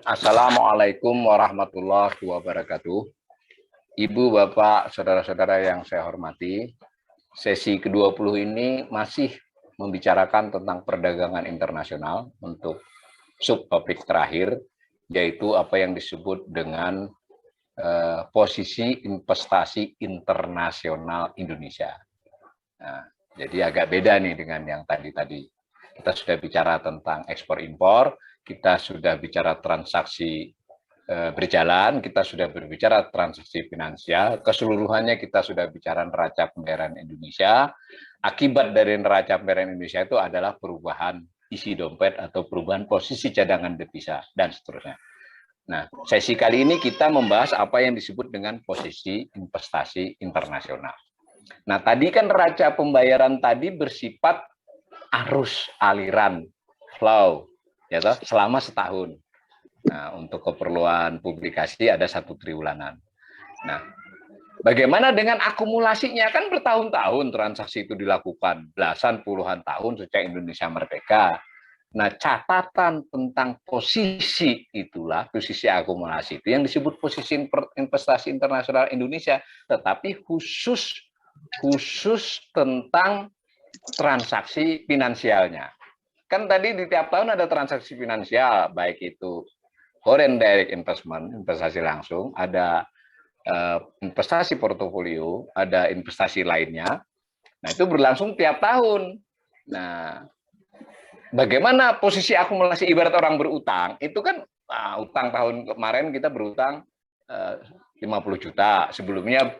Assalamualaikum warahmatullahi wabarakatuh. Ibu, Bapak, saudara-saudara yang saya hormati, sesi ke-20 ini masih membicarakan tentang perdagangan internasional untuk subtopik terakhir, yaitu apa yang disebut dengan posisi investasi internasional Indonesia. Nah, jadi agak beda nih dengan yang tadi-tadi. Kita sudah bicara tentang ekspor-impor, kita sudah bicara transaksi berjalan, kita sudah berbicara transaksi finansial, keseluruhannya kita sudah bicara neraca pembayaran Indonesia. Akibat dari neraca pembayaran Indonesia itu adalah perubahan isi dompet atau perubahan posisi cadangan devisa dan seterusnya. Nah, sesi kali ini kita membahas apa yang disebut dengan posisi investasi internasional. Nah, tadi kan neraca pembayaran tadi bersifat arus aliran flow, ya toh, selama setahun. Nah, untuk keperluan publikasi ada 1 triwulanan. Nah, bagaimana dengan akumulasinya? Kan bertahun-tahun transaksi itu dilakukan, belasan puluhan tahun sejak Indonesia merdeka. Nah, catatan tentang posisi itulah, posisi akumulasi itu yang disebut posisi investasi internasional Indonesia, tetapi khusus tentang transaksi finansialnya. Kan tadi di tiap tahun ada transaksi finansial, baik itu foreign direct investment, investasi langsung, ada investasi portofolio, ada investasi lainnya. Nah, itu berlangsung tiap tahun. Nah, bagaimana posisi akumulasi ibarat orang berutang? Itu kan utang tahun kemarin kita berutang 50 juta, sebelumnya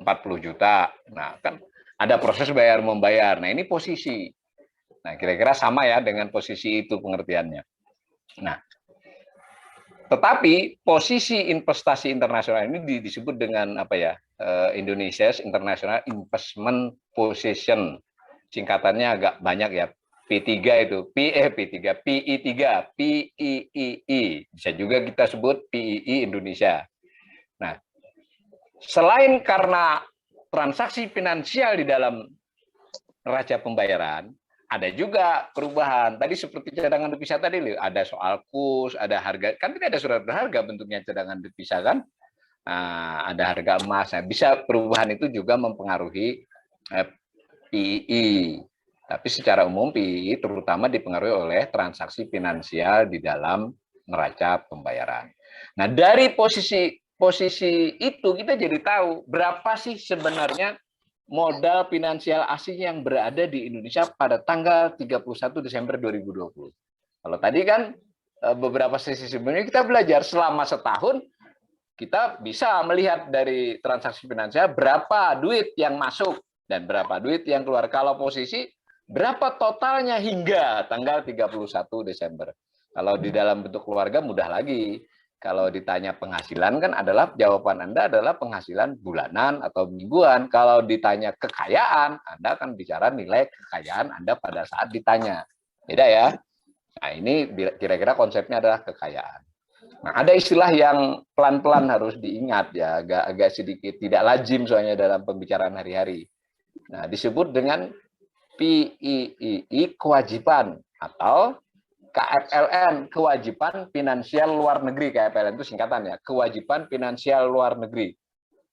40 juta. Nah, kan ada proses bayar membayar. Nah, ini posisi. Nah, kira-kira sama ya dengan posisi itu pengertiannya. Nah, tetapi posisi investasi internasional ini disebut dengan apa ya? Indonesia's International Investment Position. Singkatannya agak banyak ya. P3 itu, P3, PI3, PIII. Bisa juga kita sebut PII Indonesia. Nah, selain karena transaksi finansial di dalam neraca pembayaran, ada juga perubahan. Tadi seperti cadangan devisa tadi, ada soal kurs, ada harga. Kan tidak ada surat berharga bentuknya cadangan devisa kan? Nah, ada harga emas. Nah, bisa perubahan itu juga mempengaruhi PII. Tapi secara umum PII terutama dipengaruhi oleh transaksi finansial di dalam neraca pembayaran. Nah, dari posisi itu kita jadi tahu berapa sih sebenarnya modal finansial asing yang berada di Indonesia pada tanggal 31 Desember 2020. Kalau tadi kan beberapa sesi sebelumnya kita belajar selama setahun kita bisa melihat dari transaksi finansial berapa duit yang masuk dan berapa duit yang keluar. Kalau posisi berapa totalnya hingga tanggal 31 Desember. Kalau di dalam bentuk keluarga mudah lagi. Kalau ditanya penghasilan kan adalah jawaban Anda adalah penghasilan bulanan atau mingguan. Kalau ditanya kekayaan, Anda akan bicara nilai kekayaan Anda pada saat ditanya. Beda ya. Nah, ini kira-kira konsepnya adalah kekayaan. Nah, ada istilah yang pelan-pelan harus diingat ya, agak sedikit tidak lazim soalnya dalam pembicaraan hari-hari. Nah, disebut dengan PIII kewajiban atau KFLN, kewajiban finansial luar negeri. KFLN itu singkatan ya, kewajiban finansial luar negeri.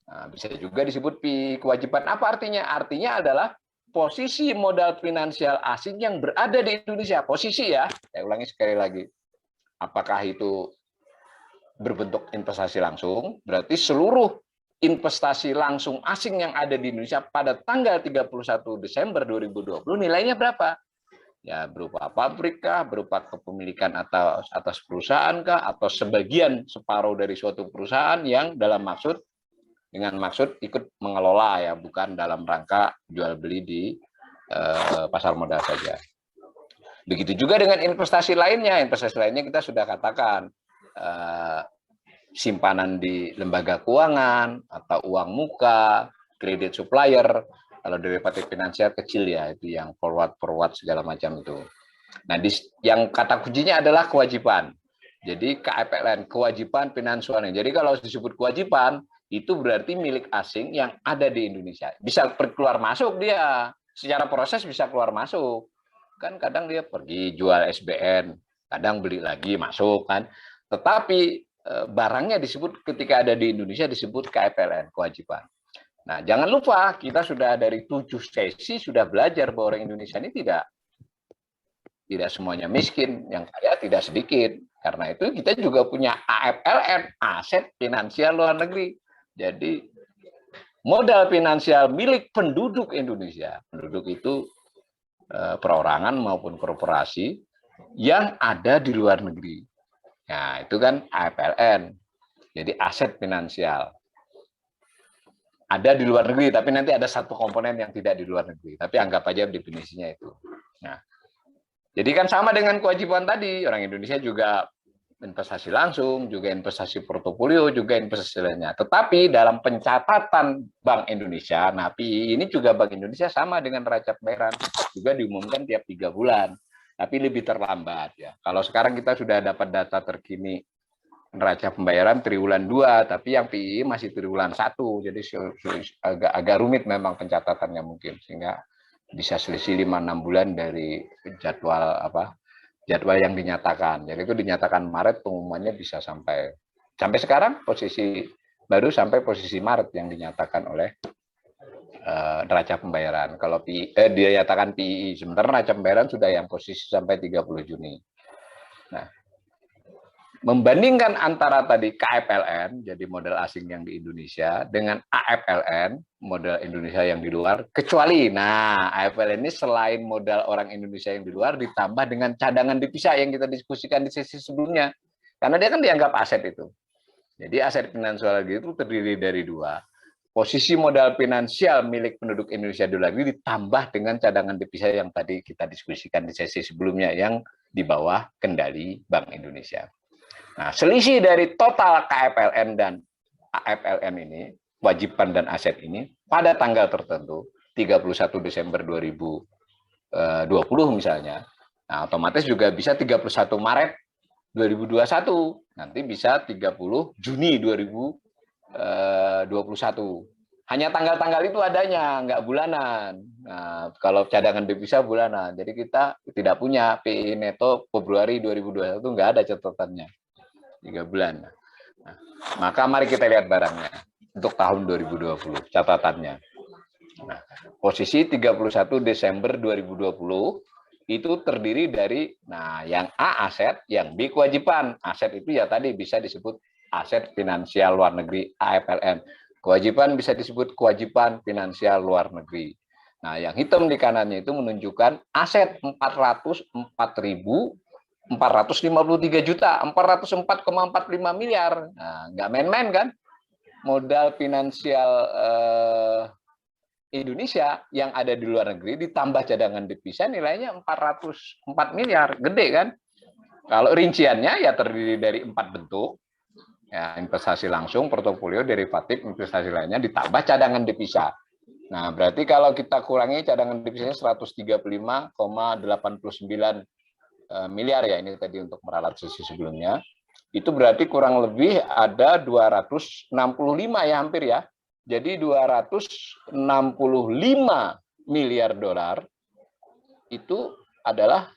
Nah, bisa juga disebut kewajiban. Apa artinya? Artinya adalah posisi modal finansial asing yang berada di Indonesia. Posisi ya, saya ulangi sekali lagi. Apakah itu berbentuk investasi langsung, berarti seluruh investasi langsung asing yang ada di Indonesia pada tanggal 31 Desember 2020 nilainya berapa? Ya, berupa pabrik kah, berupa kepemilikan atas perusahaan kah, atau sebagian separuh dari suatu perusahaan yang dengan maksud ikut mengelola ya, bukan dalam rangka jual beli di pasar modal saja. Begitu juga dengan investasi lainnya. Investasi lainnya kita sudah katakan simpanan di lembaga keuangan atau uang muka, kredit supplier. Kalau derivatif finansial kecil ya, itu yang forward segala macam itu. Nah, yang kata kuncinya adalah kewajiban. Jadi KFLN, kewajiban finansialnya. Jadi kalau disebut kewajiban, itu berarti milik asing yang ada di Indonesia. Bisa keluar masuk dia, secara proses bisa keluar masuk. Kan kadang dia pergi jual SBN, kadang beli lagi masuk kan. tetapi barangnya disebut ketika ada di Indonesia disebut KPLN, kewajiban. Nah, jangan lupa kita sudah dari 7 sesi sudah belajar bahwa orang Indonesia ini tidak semuanya miskin, yang kaya tidak sedikit. Karena itu kita juga punya AFLN, aset finansial luar negeri. Jadi modal finansial milik penduduk Indonesia. Penduduk itu perorangan maupun korporasi yang ada di luar negeri. Nah, itu kan AFLN. Jadi aset finansial. Ada di luar negeri, tapi nanti ada satu komponen yang tidak di luar negeri. Tapi anggap aja definisinya itu. Nah, jadi kan sama dengan kewajiban tadi, orang Indonesia juga investasi langsung, juga investasi portofolio, juga investasi lainnya. Tetapi dalam pencatatan Bank Indonesia, nah PI ini juga Bank Indonesia sama dengan neraca pembayaran, juga diumumkan tiap 3 bulan, tapi lebih terlambat ya. Kalau sekarang kita sudah dapat data terkini neraca pembayaran triwulan 2, tapi yang PI masih triwulan 1, jadi agak rumit memang pencatatannya mungkin, sehingga bisa selisih 5-6 bulan dari jadwal yang dinyatakan. Jadi itu dinyatakan Maret, pengumumannya bisa sampai sekarang posisi baru sampai posisi Maret yang dinyatakan oleh neraca pembayaran. Kalau dia nyatakan PI, sementara neraca pembayaran sudah yang posisi sampai 30 Juni. Nah, membandingkan antara tadi KFLN, jadi modal asing yang di Indonesia, dengan AFLN, modal Indonesia yang di luar, kecuali, nah AFLN ini selain modal orang Indonesia yang di luar, ditambah dengan cadangan devisa yang kita diskusikan di sesi sebelumnya. Karena dia kan dianggap aset itu. Jadi aset finansial itu terdiri dari 2. Posisi modal finansial milik penduduk Indonesia di luar negeri ditambah dengan cadangan devisa yang tadi kita diskusikan di sesi sebelumnya, yang di bawah kendali Bank Indonesia. Nah, selisih dari total KFLN dan AFLN ini, kewajiban dan aset ini, pada tanggal tertentu, 31 Desember 2020 misalnya, nah, otomatis juga bisa 31 Maret 2021, nanti bisa 30 Juni 2021. Hanya tanggal-tanggal itu adanya, nggak bulanan. Nah, kalau cadangan devisa bulanan, jadi kita tidak punya PI neto Februari 2021, nggak ada catatannya. 3 bulan. Nah, maka mari kita lihat barangnya untuk tahun 2020, catatannya. Nah, posisi 31 Desember 2020 itu terdiri dari, nah, yang A aset, yang B kewajiban. Aset itu ya tadi bisa disebut aset finansial luar negeri, AFLN. Kewajiban bisa disebut kewajiban finansial luar negeri. Nah, yang hitam di kanannya itu menunjukkan aset 453 juta, 404,45 miliar. Nah, nggak main-main kan? Modal finansial Indonesia yang ada di luar negeri ditambah cadangan devisa nilainya 404 miliar. Gede kan? Kalau rinciannya ya terdiri dari 4 bentuk. Ya, investasi langsung, portofolio, derivatif, investasi lainnya ditambah cadangan devisa. Nah, berarti kalau kita kurangi cadangan devisanya 135,89 miliar ya, ini tadi untuk meralat sesi sebelumnya, itu berarti kurang lebih ada 265 ya, hampir ya. Jadi 265 miliar dolar itu adalah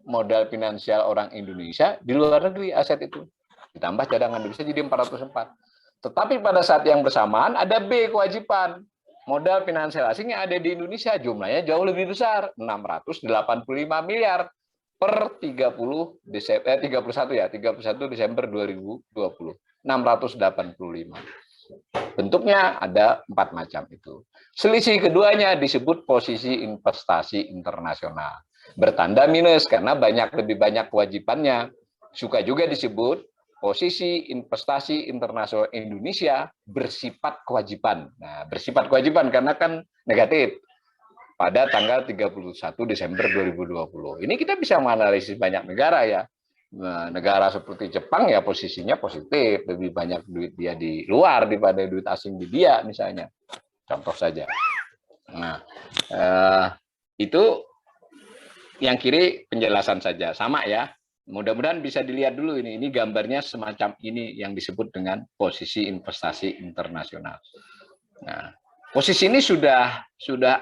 modal finansial orang Indonesia di luar negeri, aset itu. Ditambah cadangan devisa jadi 404. Tetapi pada saat yang bersamaan ada B kewajiban. Modal finansial asing yang ada di Indonesia jumlahnya jauh lebih besar, 685 miliar. Per 31 Desember 2020, 685. Bentuknya ada 4 macam itu. Selisih keduanya disebut posisi investasi internasional. Bertanda minus karena lebih banyak kewajibannya. Suka juga disebut posisi investasi internasional Indonesia bersifat kewajiban. Nah, bersifat kewajiban karena kan negatif. Pada tanggal 31 Desember 2020. Ini kita bisa menganalisis banyak negara ya. Nah, negara seperti Jepang ya posisinya positif, lebih banyak duit dia di luar daripada duit asing di dia misalnya. Contoh saja. Nah, itu yang kiri penjelasan saja, sama ya. Mudah-mudahan bisa dilihat dulu ini. Ini gambarnya semacam ini yang disebut dengan posisi investasi internasional. Nah, posisi ini sudah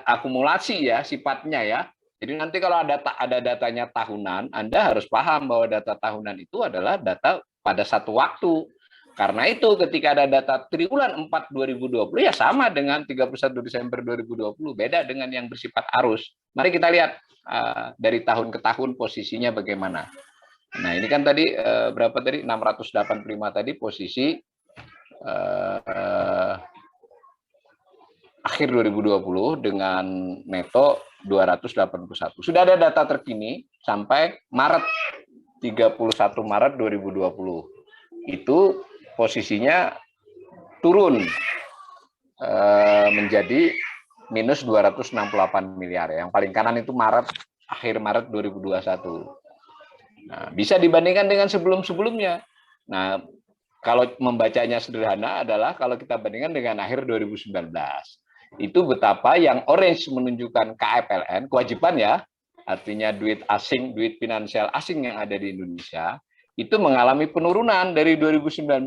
akumulasi ya sifatnya ya. Jadi nanti kalau ada datanya tahunan, Anda harus paham bahwa data tahunan itu adalah data pada satu waktu. Karena itu ketika ada data triwulan 4 2020 ya sama dengan 31 Desember 2020, beda dengan yang bersifat arus. Mari kita lihat dari tahun ke tahun posisinya bagaimana. Nah, ini kan tadi berapa tadi? 685 tadi posisi akhir 2020 dengan neto 281. Sudah ada data terkini sampai Maret 31 Maret 2020. Itu posisinya turun menjadi minus 268 miliar. Yang paling kanan itu akhir Maret 2021. Nah, bisa dibandingkan dengan sebelum-sebelumnya. Nah, kalau membacanya sederhana adalah kalau kita bandingkan dengan akhir 2019. Itu betapa yang orange menunjukkan KFLN, kewajiban ya, artinya duit asing, duit finansial asing yang ada di Indonesia, itu mengalami penurunan dari 2019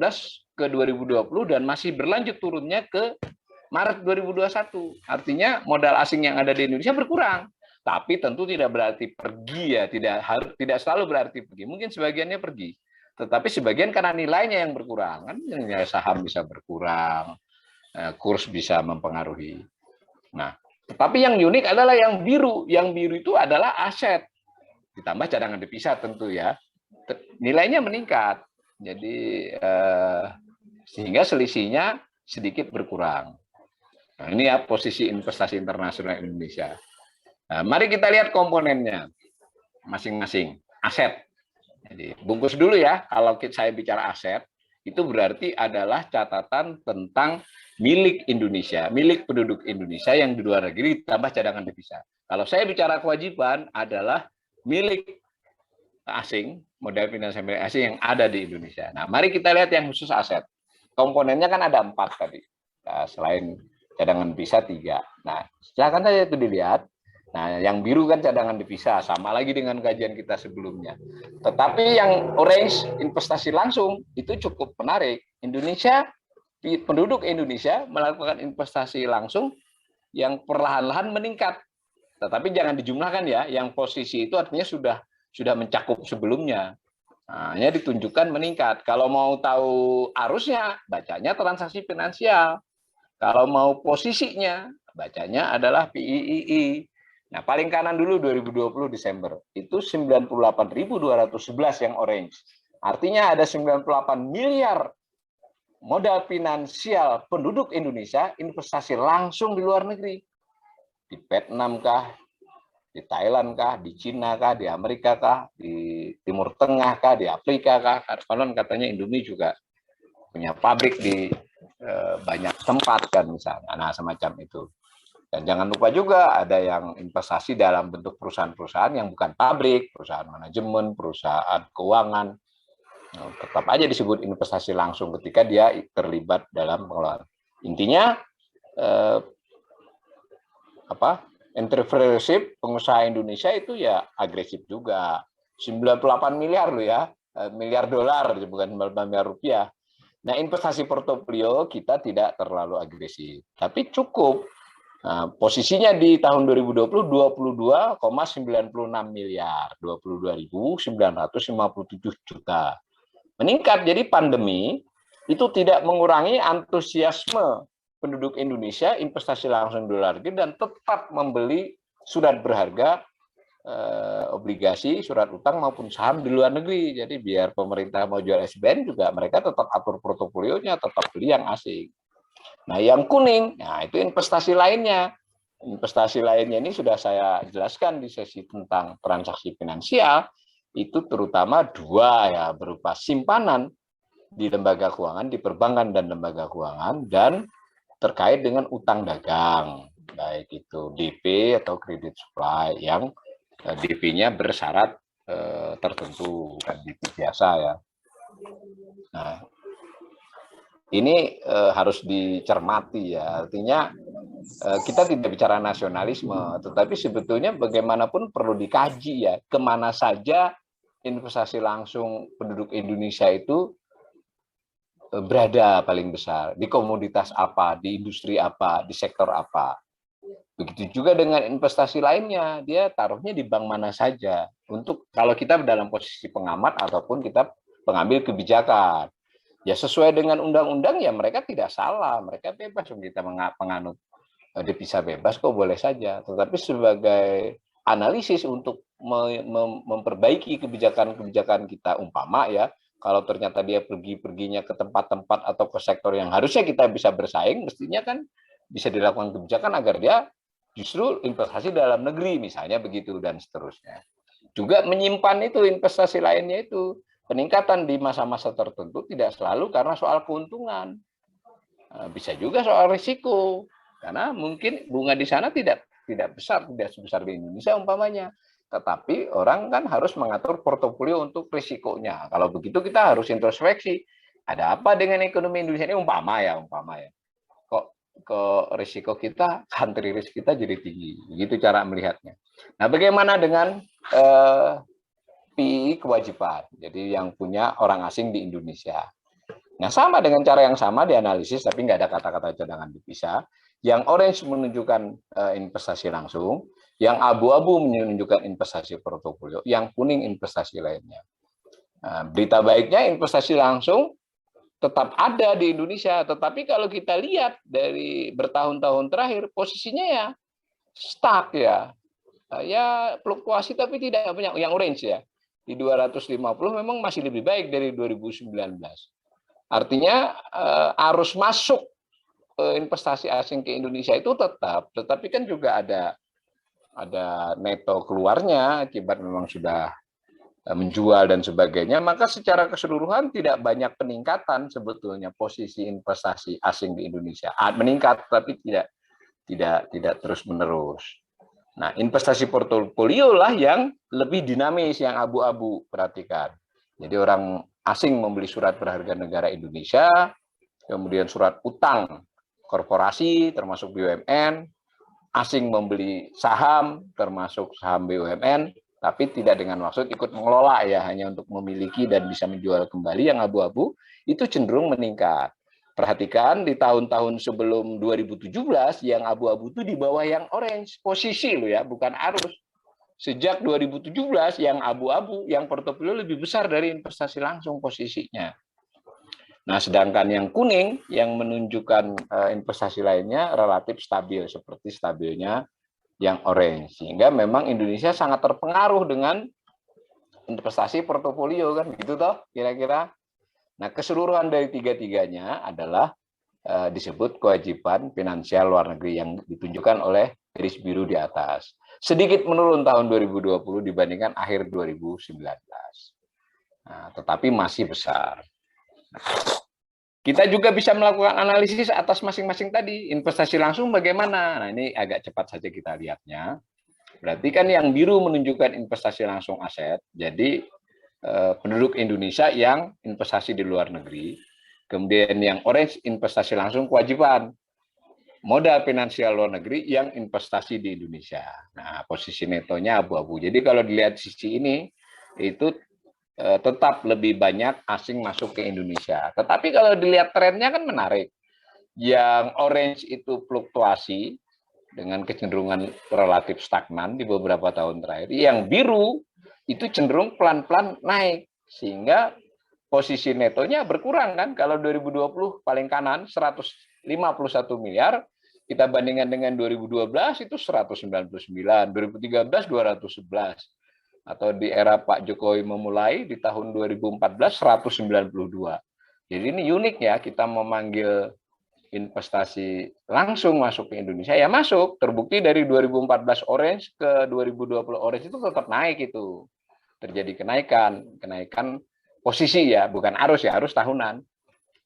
ke 2020 dan masih berlanjut turunnya ke Maret 2021. Artinya modal asing yang ada di Indonesia berkurang. Tapi tentu tidak berarti pergi ya, tidak selalu berarti pergi. Mungkin sebagiannya pergi. Tetapi sebagian karena nilainya yang berkurang. Kan nilai saham bisa berkurang, kurs bisa mempengaruhi. Nah, tetapi yang unik adalah yang biru. Yang biru itu adalah aset. Ditambah cadangan devisa tentu ya. Nilainya meningkat, jadi sehingga selisihnya sedikit berkurang. Nah, ini ya posisi investasi internasional Indonesia. Nah, mari kita lihat komponennya masing-masing. Aset. Jadi bungkus dulu ya. Kalau saya bicara aset, itu berarti adalah catatan tentang milik Indonesia, milik penduduk Indonesia yang di luar negeri ditambah cadangan devisa. Kalau saya bicara kewajiban adalah milik asing, modal finansial asing yang ada di Indonesia. Nah, mari kita lihat yang khusus aset. Komponennya kan ada 4 tadi. Nah, selain cadangan devisa 3. Nah, silakan saja itu dilihat. Nah, yang biru kan cadangan devisa, sama lagi dengan kajian kita sebelumnya. Tetapi yang orange, investasi langsung, itu cukup menarik. Indonesia, penduduk Indonesia melakukan investasi langsung yang perlahan-lahan meningkat. Tetapi jangan dijumlahkan ya, yang posisi itu artinya sudah mencakup sebelumnya. Nah, hanya ditunjukkan meningkat. Kalau mau tahu arusnya, bacanya transaksi finansial. Kalau mau posisinya, bacanya adalah PIII. Nah, paling kanan dulu 2020 Desember. Itu 98.211 yang orange. Artinya ada 98 miliar modal finansial penduduk Indonesia investasi langsung di luar negeri. Di Vietnam kah? Di Thailand kah, di Cina kah, di Amerika kah, di Timur Tengah kah, di Afrika kah. Konon katanya Indomie juga punya pabrik di banyak tempat kan misalnya. Nah, semacam itu. Dan jangan lupa juga ada yang investasi dalam bentuk perusahaan-perusahaan yang bukan pabrik, perusahaan manajemen, perusahaan keuangan. Nah, tetap aja disebut investasi langsung ketika dia terlibat dalam pengelolaan. Intinya entrepreneurship, pengusaha Indonesia itu ya agresif juga. 98 miliar loh ya, miliar dolar, bukan miliar rupiah. Nah, investasi portofolio kita tidak terlalu agresif, tapi cukup. Nah, posisinya di tahun 2020 22,96 miliar, 22.957 juta. Meningkat, jadi pandemi itu tidak mengurangi antusiasme penduduk Indonesia investasi langsung dolar dan tetap membeli surat berharga, obligasi, surat utang maupun saham di luar negeri. Jadi biar pemerintah mau jual SBN juga mereka tetap atur portofolionya, tetap beli yang asing. Nah, yang kuning, nah itu investasi lainnya. Investasi lainnya ini sudah saya jelaskan di sesi tentang transaksi finansial. Itu terutama 2 ya, berupa simpanan di lembaga keuangan, di perbankan dan lembaga keuangan, dan terkait dengan utang dagang, baik itu DP atau credit supply yang DP-nya bersyarat tertentu, bukan DP biasa ya. Nah, ini harus dicermati ya, artinya kita tidak bicara nasionalisme, tetapi sebetulnya bagaimanapun perlu dikaji ya, kemana saja investasi langsung penduduk Indonesia itu berada paling besar, di komoditas apa, di industri apa, di sektor apa. Begitu juga dengan investasi lainnya, dia taruhnya di bank mana saja. Untuk kalau kita dalam posisi pengamat ataupun kita pengambil kebijakan. Ya sesuai dengan undang-undang ya mereka tidak salah, mereka bebas, kita menganut devisa bebas kok boleh saja. Tetapi sebagai analisis untuk memperbaiki kebijakan-kebijakan kita, umpama ya, kalau ternyata dia perginya ke tempat-tempat atau ke sektor yang harusnya kita bisa bersaing, mestinya kan bisa dilakukan kebijakan agar dia justru investasi dalam negeri, misalnya begitu, dan seterusnya. Juga menyimpan itu investasi lainnya itu. Peningkatan di masa-masa tertentu tidak selalu karena soal keuntungan. Bisa juga soal risiko. Karena mungkin bunga di sana tidak besar, tidak sebesar di Indonesia umpamanya. Tetapi orang kan harus mengatur portofolio untuk risikonya. Kalau begitu kita harus introspeksi. Ada apa dengan ekonomi Indonesia ini, umpama ya. Kok ke risiko kita, country risk kita jadi tinggi. Begitu cara melihatnya. Nah, bagaimana dengan PI kewajiban? Jadi yang punya orang asing di Indonesia. Nah, sama dengan cara yang sama dianalisis, tapi nggak ada kata-kata cadangan devisa. Yang orange menunjukkan investasi langsung, yang abu-abu menunjukkan investasi portofolio, yang kuning investasi lainnya. Nah, berita baiknya investasi langsung tetap ada di Indonesia, tetapi kalau kita lihat dari bertahun-tahun terakhir, posisinya ya stuck ya. Ya fluktuasi tapi tidak banyak, yang orange ya. Di 250 memang masih lebih baik dari 2019. Artinya arus masuk investasi asing ke Indonesia itu tetap, tetapi kan juga ada neto keluarnya akibat memang sudah menjual dan sebagainya, maka secara keseluruhan tidak banyak peningkatan sebetulnya posisi investasi asing di Indonesia. Meningkat tapi tidak terus-menerus. Nah, investasi portofolio lah yang lebih dinamis, yang abu-abu, perhatikan. Jadi orang asing membeli surat berharga negara Indonesia, kemudian surat utang korporasi termasuk BUMN, asing membeli saham termasuk saham BUMN, tapi tidak dengan maksud ikut mengelola ya, hanya untuk memiliki dan bisa menjual kembali, yang abu-abu itu cenderung meningkat. Perhatikan di tahun-tahun sebelum 2017 yang abu-abu itu di bawah yang orange, posisi lo ya, bukan arus. Sejak 2017 yang abu-abu, yang portofolio lebih besar dari investasi langsung posisinya. Nah, sedangkan yang kuning yang menunjukkan investasi lainnya relatif stabil, seperti stabilnya yang orange. Sehingga memang Indonesia sangat terpengaruh dengan investasi portofolio kan, gitu toh kira-kira. Nah, keseluruhan dari tiga-tiganya adalah disebut kewajiban finansial luar negeri yang ditunjukkan oleh garis biru di atas. Sedikit menurun tahun 2020 dibandingkan akhir 2019. Nah, tetapi masih besar. Kita juga bisa melakukan analisis atas masing-masing tadi. Investasi langsung bagaimana? Nah, ini agak cepat saja kita lihatnya. Berarti kan yang biru menunjukkan investasi langsung aset. Jadi penduduk Indonesia yang investasi di luar negeri. Kemudian yang orange investasi langsung kewajiban. Modal finansial luar negeri yang investasi di Indonesia. Nah, posisi netonya abu-abu. Jadi kalau dilihat sisi ini, itu tetap lebih banyak asing masuk ke Indonesia. Tetapi kalau dilihat trennya kan menarik. Yang orange itu fluktuasi dengan kecenderungan relatif stagnan di beberapa tahun terakhir. Yang biru itu cenderung pelan-pelan naik. Sehingga posisi netonya berkurang kan. Kalau 2020 paling kanan 151 miliar, kita bandingkan dengan 2012 itu 199, 2013 211. Atau di era Pak Jokowi memulai di tahun 2014 192. Jadi ini unik ya, kita memanggil investasi langsung masuk ke Indonesia, ya masuk, terbukti dari 2014 orange ke 2020 orange itu tetap naik, itu terjadi kenaikan posisi ya, bukan arus ya, arus tahunan.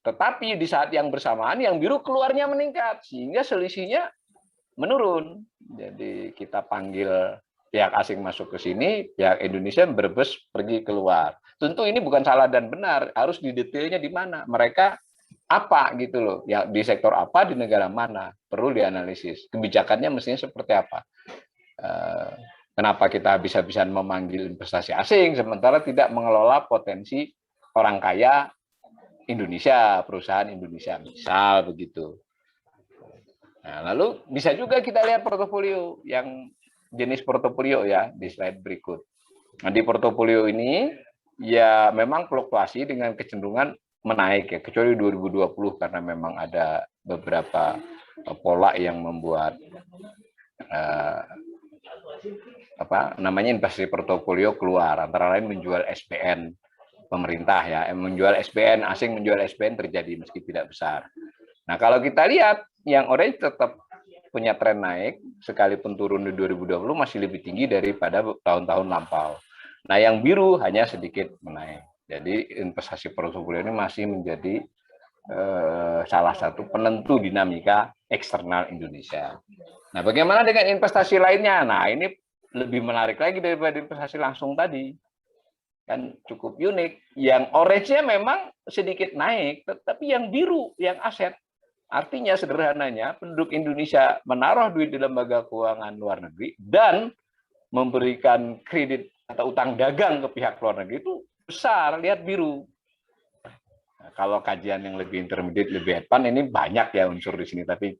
Tetapi di saat yang bersamaan yang biru keluarnya meningkat, sehingga selisihnya menurun. Jadi kita panggil pihak asing masuk ke sini, pihak Indonesia berbes pergi keluar. Tentu ini bukan salah dan benar, harus didetailnya di mana. Mereka apa gitu loh, ya di sektor apa, di negara mana, perlu dianalisis. Kebijakannya mestinya seperti apa. Kenapa kita bisa-bisa memanggil investasi asing sementara tidak mengelola potensi orang kaya Indonesia, perusahaan Indonesia, misal begitu. Nah, lalu bisa juga kita lihat portofolio, yang jenis portofolio ya di slide berikut. Nah, di portofolio ini ya memang fluktuasi dengan kecenderungan menaik ya, kecuali 2020 karena memang ada beberapa pola yang membuat apa namanya investasi portofolio keluar, antara lain menjual SBN pemerintah ya, menjual SBN asing, menjual SBN terjadi meski tidak besar. Nah kalau kita lihat yang orange tetap punya tren naik, sekalipun turun di 2020 masih lebih tinggi daripada tahun-tahun lampau. Nah yang biru hanya sedikit menaik. Jadi investasi portofolio ini masih menjadi salah satu penentu dinamika eksternal Indonesia. Nah bagaimana dengan investasi lainnya? Nah ini lebih menarik lagi daripada investasi langsung tadi, kan cukup unik. Yang orange-nya memang sedikit naik, tetapi yang biru, yang aset, artinya sederhananya penduduk Indonesia menaruh duit di lembaga keuangan luar negeri dan memberikan kredit atau utang dagang ke pihak luar negeri itu besar, lihat biru. Nah, kalau kajian yang lebih intermediate, lebih advance ini banyak ya unsur di sini, tapi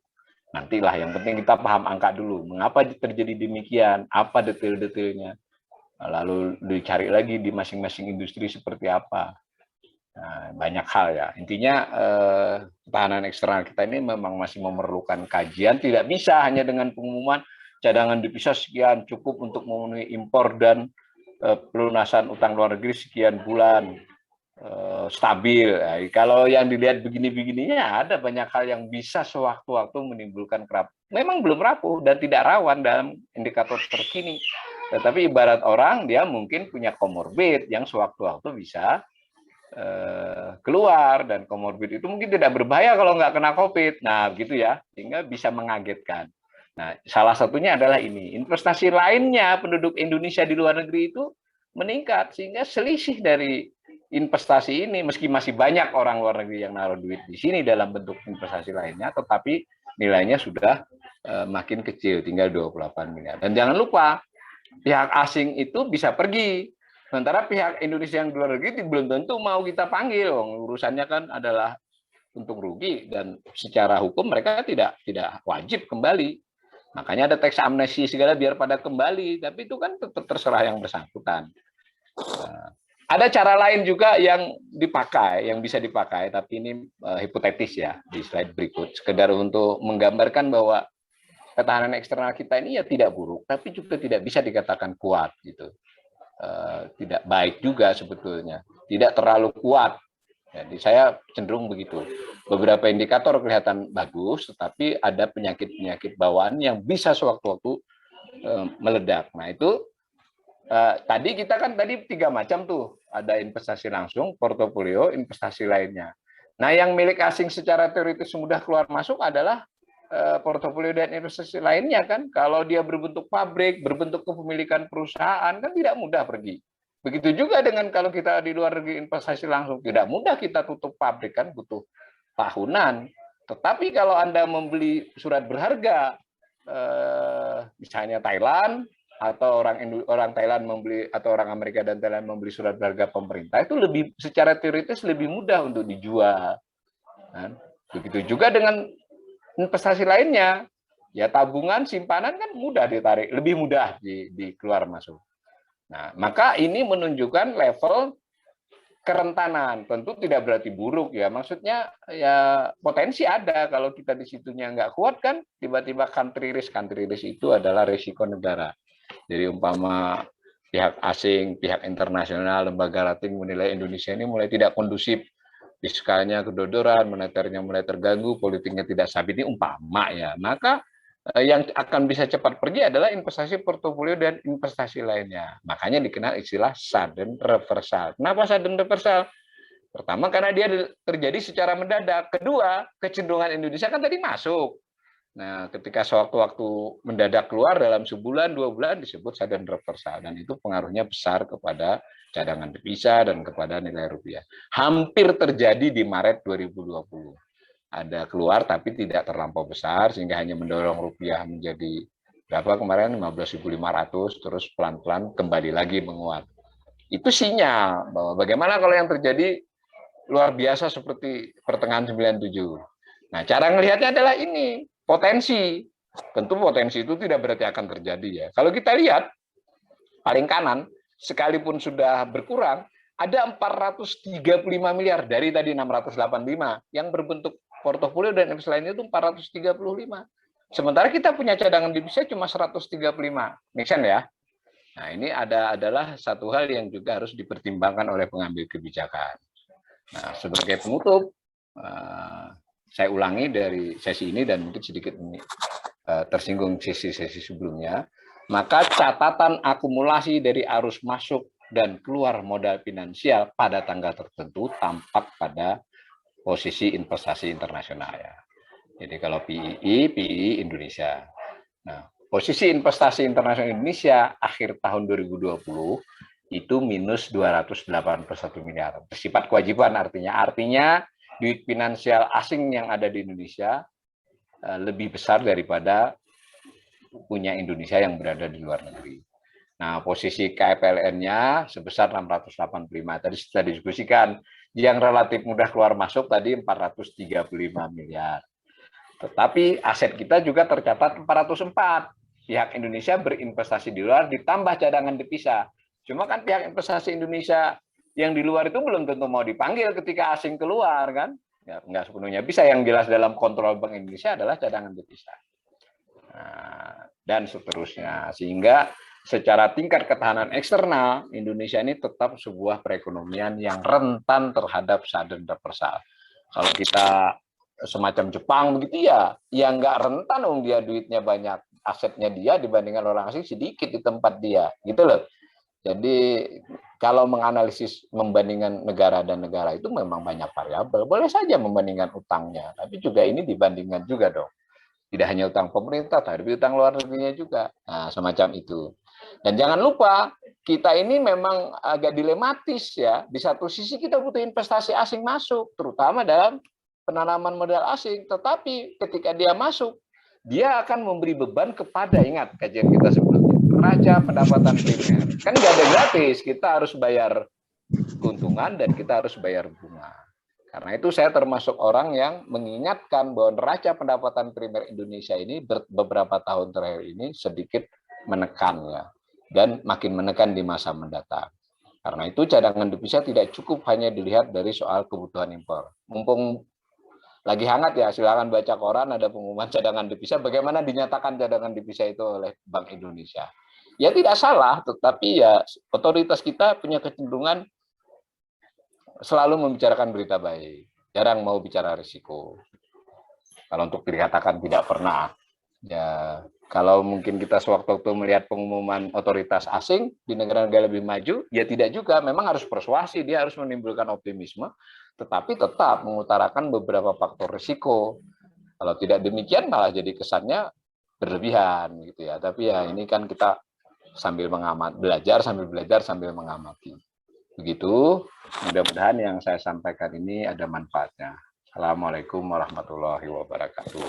nantilah, yang penting kita paham angka dulu. Mengapa terjadi demikian? Apa detail-detailnya? Lalu dicari lagi di masing-masing industri seperti apa. Nah, banyak hal ya. Intinya ketahanan eksternal kita ini memang masih memerlukan kajian. Tidak bisa hanya dengan pengumuman cadangan devisa sekian cukup untuk memenuhi impor dan pelunasan utang luar negeri sekian bulan. Stabil. Nah, kalau yang dilihat begini-begininya ada banyak hal yang bisa sewaktu-waktu menimbulkan kerapuhan. Memang belum rapuh dan tidak rawan dalam indikator terkini. Tetapi ibarat orang dia mungkin punya komorbid yang sewaktu-waktu bisa keluar, dan komorbid itu mungkin tidak berbahaya kalau nggak kena COVID. Nah, begitu ya, sehingga bisa mengagetkan. Nah, salah satunya adalah ini. Investasi lainnya penduduk Indonesia di luar negeri itu meningkat, sehingga selisih dari investasi ini, meski masih banyak orang luar negeri yang naruh duit di sini dalam bentuk investasi lainnya, tetapi nilainya sudah makin kecil, tinggal 28 miliar. Dan jangan lupa, pihak asing itu bisa pergi, sementara pihak Indonesia yang di luar negeri belum tentu mau kita panggil. Urusannya kan adalah untung rugi, dan secara hukum mereka tidak wajib kembali. Makanya ada teks amnesti segala biar pada kembali, tapi itu kan tetap terserah yang bersangkutan. Ada cara lain juga yang dipakai, yang bisa dipakai, tapi ini hipotetis ya, di slide berikut. Sekedar untuk menggambarkan bahwa ketahanan eksternal kita ini ya tidak buruk, tapi juga tidak bisa dikatakan kuat gitu. Tidak baik juga sebetulnya, tidak terlalu kuat. Jadi saya cenderung begitu. Beberapa indikator kelihatan bagus, tetapi ada penyakit-penyakit bawaan yang bisa sewaktu-waktu meledak. Nah itu tadi kita kan tadi 3 macam tuh, ada investasi langsung, portofolio, investasi lainnya. Nah yang milik asing secara teoritis mudah keluar masuk adalah portofolio dan investasi lainnya kan. Kalau dia berbentuk pabrik, berbentuk kepemilikan perusahaan kan tidak mudah pergi. Begitu juga dengan kalau kita di luar negeri investasi langsung, tidak mudah kita tutup pabrik kan, butuh tahunan. Tetapi kalau Anda membeli surat berharga, misalnya Thailand, atau orang Thailand membeli, atau orang Amerika dan Thailand membeli surat berharga pemerintah, itu lebih secara teoritis lebih mudah untuk dijual. Kan? Begitu juga dengan investasi lainnya, ya tabungan, simpanan kan mudah ditarik, lebih mudah di keluar masuk. Nah, maka ini menunjukkan level kerentanan. Tentu tidak berarti buruk ya, maksudnya ya potensi ada. Kalau kita di situnya nggak kuat kan, tiba-tiba country risk itu adalah risiko negara. Jadi umpama pihak asing, pihak internasional, lembaga rating menilai Indonesia ini mulai tidak kondusif, fiskalnya kedodoran, moneternya mulai terganggu, politiknya tidak stabil, ini umpama ya, maka yang akan bisa cepat pergi adalah investasi portofolio dan investasi lainnya. Makanya dikenal istilah sudden reversal. Kenapa sudden reversal? Pertama, karena dia terjadi secara mendadak. Kedua, kecenderungan Indonesia kan tadi masuk. Nah, ketika sewaktu-waktu mendadak keluar dalam sebulan, 2 bulan disebut sudden reversal, dan itu pengaruhnya besar kepada cadangan devisa dan kepada nilai rupiah. Hampir terjadi di Maret 2020. Ada keluar tapi tidak terlampau besar sehingga hanya mendorong rupiah menjadi berapa kemarin 15.500, terus pelan-pelan kembali lagi menguat. Itu sinyal bahwa bagaimana kalau yang terjadi luar biasa seperti pertengahan 97. Nah, cara melihatnya adalah ini, potensi. Tentu potensi itu tidak berarti akan terjadi ya. Kalau kita lihat paling kanan, sekalipun sudah berkurang, ada 435 miliar dari tadi 685 yang berbentuk portofolio dan investasi lainnya itu 435. Sementara kita punya cadangan devisa cuma 135. Make sense ya? Nah, ini adalah satu hal yang juga harus dipertimbangkan oleh pengambil kebijakan. Nah, sebagai penutup, saya ulangi dari sesi ini dan mungkin sedikit tersinggung sesi-sesi sebelumnya, maka catatan akumulasi dari arus masuk dan keluar modal finansial pada tanggal tertentu tampak pada posisi investasi internasional ya. Jadi kalau PII Indonesia. Nah, posisi investasi internasional Indonesia akhir tahun 2020 itu minus 281 miliar. Bersifat kewajiban artinya duit finansial asing yang ada di Indonesia lebih besar daripada punya Indonesia yang berada di luar negeri. Nah, posisi KPLN-nya sebesar 685. Tadi sudah diskusikan, yang relatif mudah keluar masuk tadi 435 miliar. Tetapi aset kita juga tercatat 404. Pihak Indonesia berinvestasi di luar ditambah cadangan devisa. Cuma kan pihak investasi Indonesia yang di luar itu belum tentu mau dipanggil ketika asing keluar kan. Ya, nggak sepenuhnya bisa. Yang jelas dalam kontrol Bank Indonesia adalah cadangan devisa. Nah, dan seterusnya. Sehingga secara tingkat ketahanan eksternal, Indonesia ini tetap sebuah perekonomian yang rentan terhadap sudden reversal. Kalau kita semacam Jepang begitu ya nggak rentan, dia duitnya banyak, asetnya dia dibandingkan orang asing sedikit di tempat dia, gitu loh. Jadi kalau menganalisis membandingkan negara dan negara itu memang banyak variabel. Boleh saja membandingkan utangnya, tapi juga ini dibandingkan juga dong. Tidak hanya utang pemerintah, tapi utang luar negerinya juga. Nah, semacam itu. Dan jangan lupa, kita ini memang agak dilematis ya. Di satu sisi kita butuh investasi asing masuk, terutama dalam penanaman modal asing. Tetapi ketika dia masuk, dia akan memberi beban kepada, ingat kajian kita sebelumnya, neraca pendapatan primer. Kan nggak ada gratis, kita harus bayar keuntungan dan kita harus bayar bunga. Karena itu saya termasuk orang yang mengingatkan bahwa neraca pendapatan primer Indonesia ini beberapa tahun terakhir ini sedikit menekan ya, dan makin menekan di masa mendatang. Karena itu cadangan devisa tidak cukup hanya dilihat dari soal kebutuhan impor. Mumpung lagi hangat ya, silakan baca koran ada pengumuman cadangan devisa, bagaimana dinyatakan cadangan devisa itu oleh Bank Indonesia. Ya tidak salah, tetapi ya otoritas kita punya kecenderungan selalu membicarakan berita baik, jarang mau bicara risiko. Kalau untuk dikatakan tidak pernah, ya kalau mungkin kita sewaktu-waktu melihat pengumuman otoritas asing di negara-negara lebih maju, ya tidak juga, memang harus persuasi, dia harus menimbulkan optimisme, tetapi tetap mengutarakan beberapa faktor risiko. Kalau tidak demikian malah jadi kesannya berlebihan gitu ya. Tapi ya ini kan kita sambil belajar sambil mengamati. Begitu, mudah-mudahan yang saya sampaikan ini ada manfaatnya. Assalamualaikum warahmatullahi wabarakatuh.